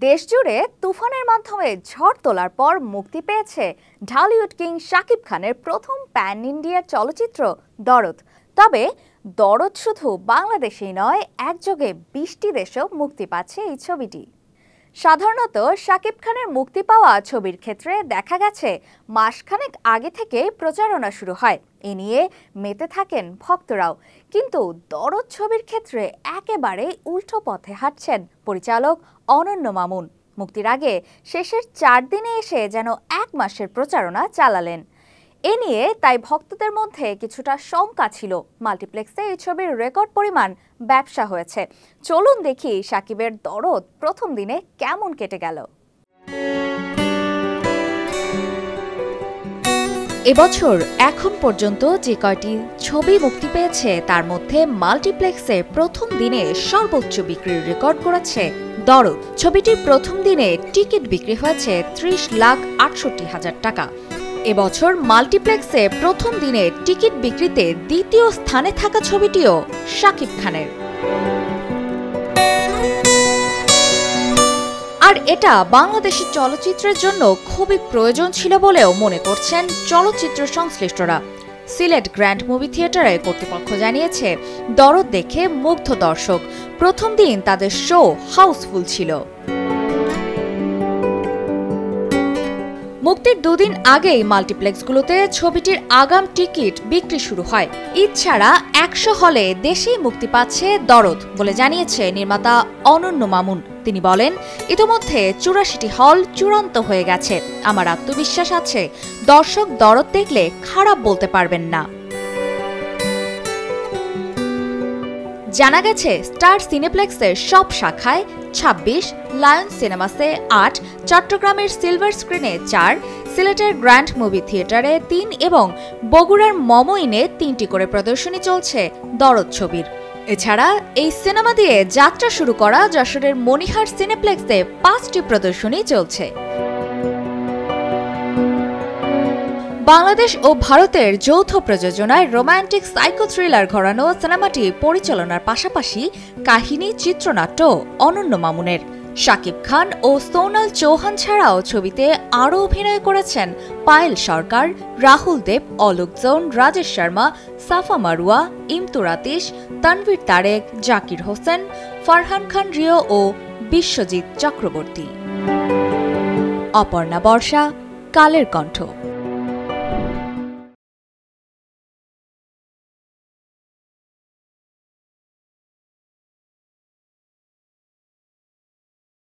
দেশজুড়ে তুফানের মাধ্যমে ঝড় তোলার পর মুক্তি পেয়েছে ঢালিউড কিং শাকিব খানের প্রথম প্যান ইন্ডিয়া চলচ্চিত্র দরদ। তবে দরদ শুধু বাংলাদেশেই নয়, একযোগে ২০টি দেশেও মুক্তি পাচ্ছে এই ছবিটি। সাধারণত শাকিব খানের মুক্তি পাওয়া ছবির ক্ষেত্রে দেখা গেছে মাসখানেক আগে থেকে প্রচারণা শুরু হয়, এ নিয়ে মেতে থাকেন ভক্তরাও। কিন্তু দরদ ছবির ক্ষেত্রে একেবারে উল্টো পথে হাঁটছেন পরিচালক অনন্য মামুন। মুক্তির আগে শেষের ৪ দিনে এসে যেন ১ মাসের প্রচারণা চালালেন। এ নিয়ে তাই ভক্তদের মধ্যে কিছুটা শঙ্কা ছিল। মাল্টিপ্লেক্সে এই ছবির রেকর্ড পরিমাণ ব্যবসা হয়েছে। চলুন দেখি শাকিবের দরদ প্রথম দিনে কেমন কেটে গেল। এবছর এখন পর্যন্ত যে কয়টি ছবি মুক্তি পেয়েছে তার মধ্যে মাল্টিপ্লেক্সে প্রথম দিনে সর্বোচ্চ বিক্রির রেকর্ড করেছে দরদ। ছবিটির প্রথম দিনে টিকিট বিক্রি হয়েছে ৩০,৬৮,০০০ টাকা। এবছর মাল্টিপ্লেক্সে প্রথম দিনে টিকিট বিক্রিতে দ্বিতীয় স্থানে থাকা ছবিটিও শাকিব খানের। আর এটা বাংলাদেশের চলচ্চিত্রের জন্য খুবই প্রয়োজন ছিল বলেও মনে করছেন চলচ্চিত্র সংশ্লিষ্টরা। সিলেট গ্র্যান্ড মুভি থিয়েটারে কর্তৃপক্ষ জানিয়েছে, দরদ দেখে মুগ্ধ দর্শক। প্রথম দিন তাদের শো হাউসফুল ছিল। মুক্তির ২ দিন আগেই মাল্টিপ্লেক্সগুলোতে ছবিটির আগাম টিকিট বিক্রি শুরু হয়। ঈদ ছাড়া ১০০ হলে দেশেই মুক্তি পাচ্ছে দরদ বলে জানিয়েছে নির্মাতা অনন্য মামুন। তিনি বলেন, ইতোমধ্যে ৮৪টি হল চূড়ান্ত হয়ে গেছে। আমার আত্মবিশ্বাস আছে দর্শক দরদ দেখলে খারাপ বলতে পারবেন না। জানা গেছে স্টার সিনেপ্লেক্সের সব শাখায় ২৬, লায়ন সিনেমাসে ৮, চট্টগ্রামের সিলভার স্ক্রিনে ৪, সিলেটের গ্র্যান্ড মুভি থিয়েটারে ৩ এবং বগুড়ার মমইনে ৩টি করে প্রদর্শনী চলছে দরদ ছবির। এছাড়া এই সিনেমা দিয়ে যাত্রা শুরু করা যশোরের মনিহার সিনেপ্লেক্সে ৫টি প্রদর্শনী চলছে। বাংলাদেশ ও ভারতের যৌথ প্রযোজনায় রোমান্টিক সাইকো থ্রিলার ঘরানো সিনেমাটি পরিচালনার পাশাপাশি কাহিনী, চিত্রনাট্য অনন্য মামুনের। শাকিব খান ও সোনাল চৌহান ছাড়াও ছবিতে আরও অভিনয় করেছেন পায়েল সরকার, রাহুল দেব, অলোক জোন, রাজেশ শর্মা, সাফা মারুয়া, ইমতুর আতিশ, তানভীর তারেক, জাকির হোসেন, ফারহান খান রিও ও বিশ্বজিৎ চক্রবর্তী। অপর্ণা বর্ষা, কালের কণ্ঠ।